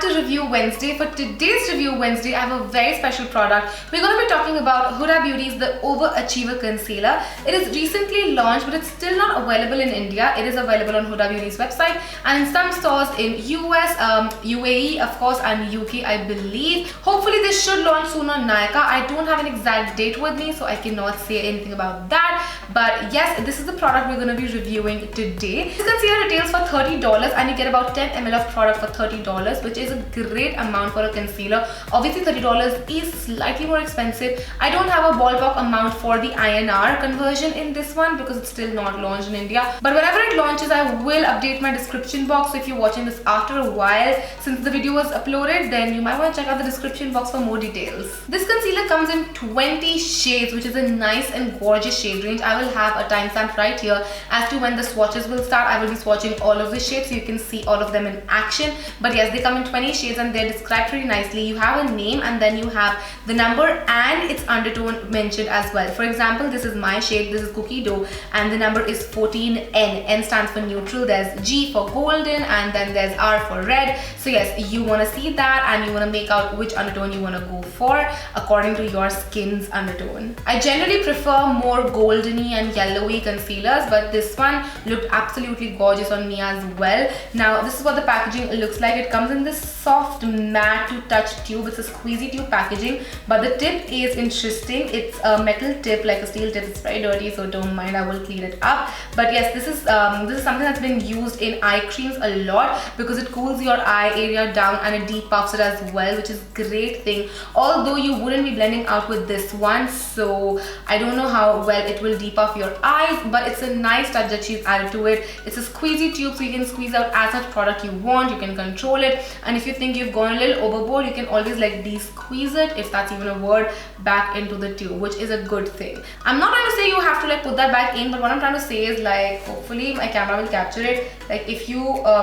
to Review Wednesday. For today's Review Wednesday, I have a very special product. We're going to be talking about Huda Beauty's The Overachiever Concealer. It is recently launched, but it's still not available in India. It is available on Huda Beauty's website and in some stores in US, UAE, of course, and UK, I believe. Hopefully, this should launch soon on Nykaa. I don't have an exact date with me, so I cannot say anything about that. But yes, this is the product we're going to be reviewing today. This concealer retails for $30 and you get about 10 ml of product for $30, which is a great amount for a concealer. Obviously, $30 is slightly more expensive. I don't have a ballpark amount for the INR conversion in this one because it's still not launched in India. But whenever it launches, I will update my description box. So if you're watching this after a while, since the video was uploaded, then you might want to check out the description box for more details. This concealer comes in 20 shades, which is a nice and gorgeous shade range. I will have a timestamp right here as to when the swatches will start. I will be swatching all of the shades so you can see all of them in action. But yes, they come in 20 shades and they're described pretty nicely. You have a name and then you have the number and its undertone mentioned as well. For example, this is my shade, this is Cookie Dough, and the number is 14N. N stands for neutral, there's G for golden, and then there's R for red. So yes, you want to see that and you want to make out which undertone you want to go for according to your skin's undertone. I generally prefer more goldeny and yellowy concealers, but this one looked absolutely gorgeous on me as well. Now, this is what the packaging looks like. It comes in this soft matte to touch tube. It's a squeezy tube packaging, but the tip is interesting. It's a metal tip, like a steel tip. It's very dirty, so don't mind, I will clean it up. But yes, this is something that's been used in eye creams a lot because it cools your eye area down and it depuffs it as well, which is a great thing. Although you wouldn't be blending out with this one, so I don't know how well it will depuff your eyes, but it's a nice touch that she's added to it. It's a squeezy tube, so you can squeeze out as much product you want. You can control it, and if you think you've gone a little overboard, you can always like de-squeeze it, if that's even a word, back into the tube, which is a good thing. I'm not trying to say you have to like put that back in, but what I'm trying to say is like, hopefully my camera will capture it. Like if you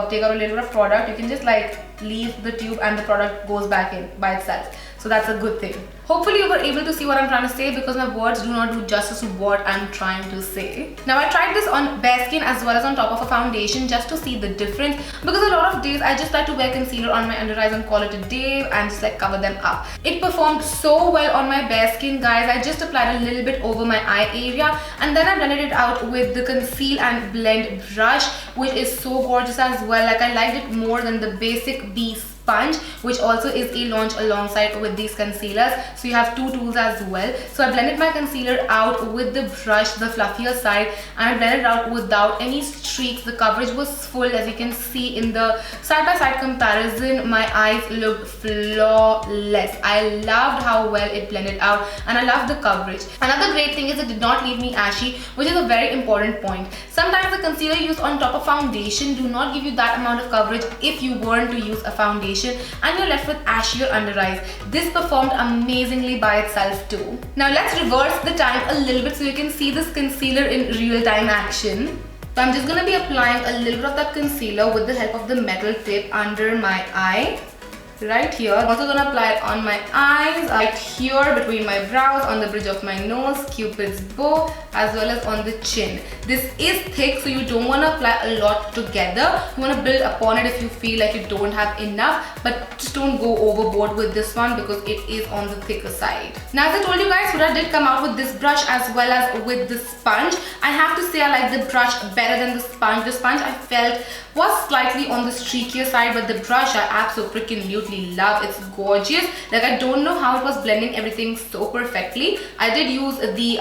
take out a little bit of product, you can just like leave the tube and the product goes back in by itself. So that's a good thing. Hopefully you were able to see what I'm trying to say because my words do not do justice to what I'm trying to say. Now, I tried this on bare skin as well as on top of a foundation just to see the difference, because a lot of days I just like to wear concealer on my under eyes and call it a day and just like cover them up. It performed so well on my bare skin, guys. I just applied a little bit over my eye area and then I blended it out with the conceal and blend brush, which is so gorgeous as well. Like, I liked it more than the basic B sponge, which also is a launch alongside with these concealers. So you have two tools as well. So I blended my concealer out with the brush, the fluffier side, and I blended it out without any streaks. The coverage was full, as you can see in the side-by-side comparison. My eyes looked flawless. I loved how well it blended out and I loved the coverage. Another great thing is it did not leave me ashy, which is a very important point. Sometimes the concealer used on top of foundation do not give you that amount of coverage if you weren't to use a foundation, and you're left with ashier under eyes. This performed amazingly by itself too. Now let's reverse the time a little bit so you can see this concealer in real-time action. So I'm just going to be applying a little bit of that concealer with the help of the metal tip under my eye. Right here. I'm also going to apply it on my eyes, right here between my brows, on the bridge of my nose, Cupid's bow, as well as on the chin. This is thick, so you don't want to apply a lot together. You want to build upon it if you feel like you don't have enough, but just don't go overboard with this one because it is on the thicker side. Now, as I told you guys, Huda did come out with this brush as well as with the sponge. I have to say I like the brush better than the sponge. The sponge I felt was slightly on the streakier side, but the brush I absolutely love. It's gorgeous. Like, I don't know how it was blending everything so perfectly. I did use the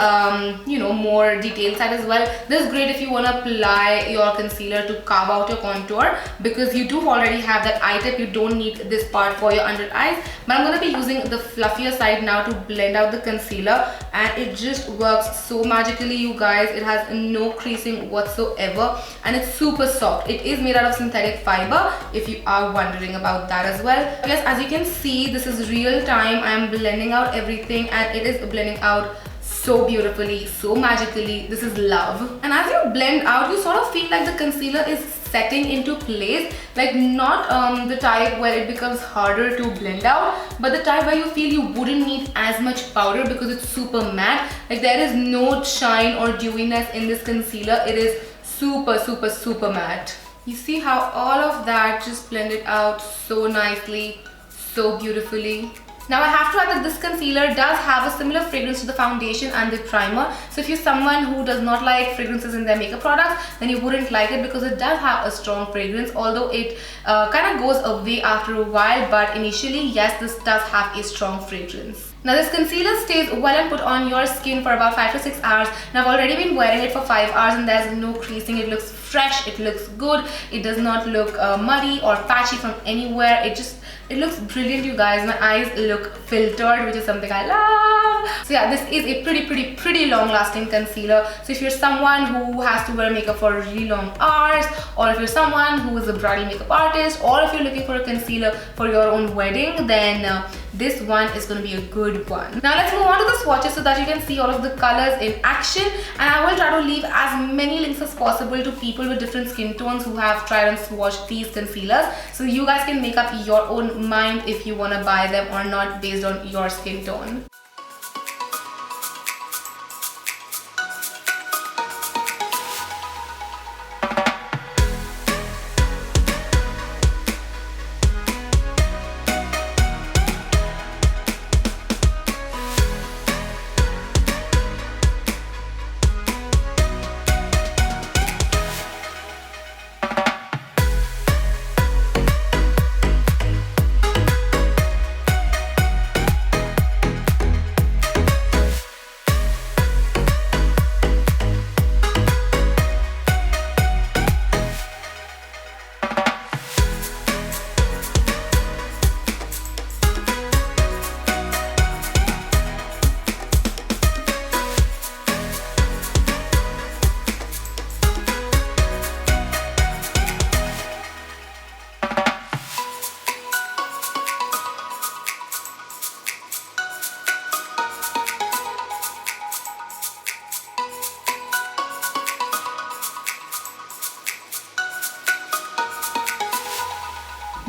more detailed side as well. This is great if you want to apply your concealer to carve out your contour, because you do already have that eye tip. You don't need this part for your under eyes, but I'm going to be using the fluffier side now to blend out the concealer, and it just works so magically, you guys. It has no creasing whatsoever and it's super soft. It is made out of synthetic fiber, if you are wondering about that as well. Yes, as you can see, this is real time. I am blending out everything and it is blending out so beautifully, so magically. This is love. And as you blend out, you sort of feel like the concealer is setting into place, like not the type where it becomes harder to blend out, but the type where you feel you wouldn't need as much powder because it's super matte. Like, there is no shine or dewiness in this concealer. It is super matte. You see how all of that just blended out so nicely, so beautifully. Now I have to add that this concealer does have a similar fragrance to the foundation and the primer. So if you're someone who does not like fragrances in their makeup products, then you wouldn't like it because it does have a strong fragrance, although it kind of goes away after a while, but initially, yes, this does have a strong fragrance. Now this concealer stays well and put on your skin for about 5 to 6 hours. Now I've already been wearing it for 5 hours and there's no creasing. It looks fresh, it looks good, it does not look muddy or patchy from anywhere. It looks brilliant, you guys. My eyes look filtered, which is something I love. So yeah, this is a pretty long lasting concealer. So if you're someone who has to wear makeup for really long hours, or if you're someone who is a bridal makeup artist, or if you're looking for a concealer for your own wedding, then this one is going to be a good one. Now let's move on to the swatches so that you can see all of the colors in action, and I will try to leave as many links as possible to people with different skin tones who have tried and swatched these concealers, so you guys can make up your own mind if you want to buy them or not based on your skin tone.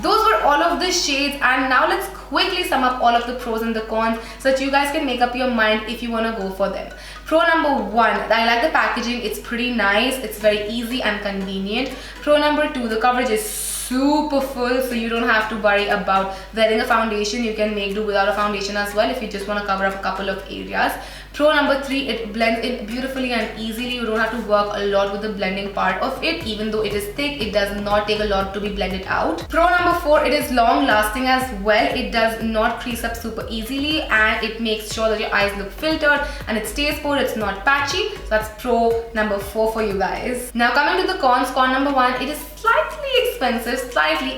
Those were all of the shades, and now let's quickly sum up all of the pros and the cons so that you guys can make up your mind if you want to go for them. Pro number 1, I like the packaging. It's pretty nice, it's very easy and convenient. Pro number 2, the coverage is super full, so you don't have to worry about wearing a foundation. You can make do without a foundation as well if you just want to cover up a couple of areas. Pro number 3, it blends in beautifully and easily. You don't have to work a lot with the blending part of it. Even though it is thick, it does not take a lot to be blended out. Pro number 4, it is long lasting as well. It does not crease up super easily, and it makes sure that your eyes look filtered and it stays put, it's not patchy. So that's pro number 4 for you guys. Now coming to the cons, con number 1, it is slightly expensive,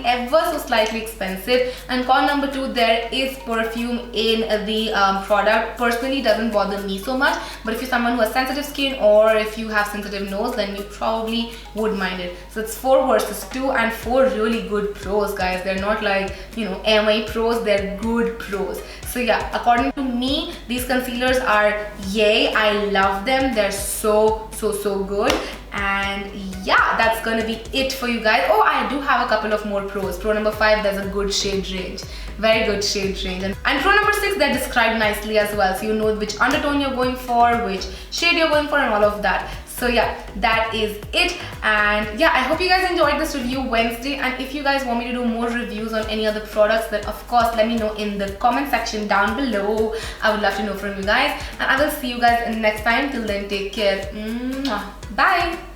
ever so slightly expensive. And con number 2, there is perfume in the product. Personally, doesn't bother me so much, but if you're someone who has sensitive skin or if you have sensitive nose, then you probably would mind it. So it's 4 versus 2, and 4 really good pros, guys. They're not like, you know, MI pros, they're good pros. So yeah, according to me, these concealers are yay. I love them. They're so good. And yeah, that's gonna be it for you guys. Oh, I do have a couple of more pros. Pro number 5, there's a good shade range, very good shade range. And pro number 6, they're described nicely as well, so you know which undertone you're going for, which shade you're going for, and all of that. So yeah, that is it. And yeah, I hope you guys enjoyed this review Wednesday, and if you guys want me to do more reviews on any other products, then of course let me know in the comment section down below. I would love to know from you guys, and I will see you guys next time. Till then, take care. Bye.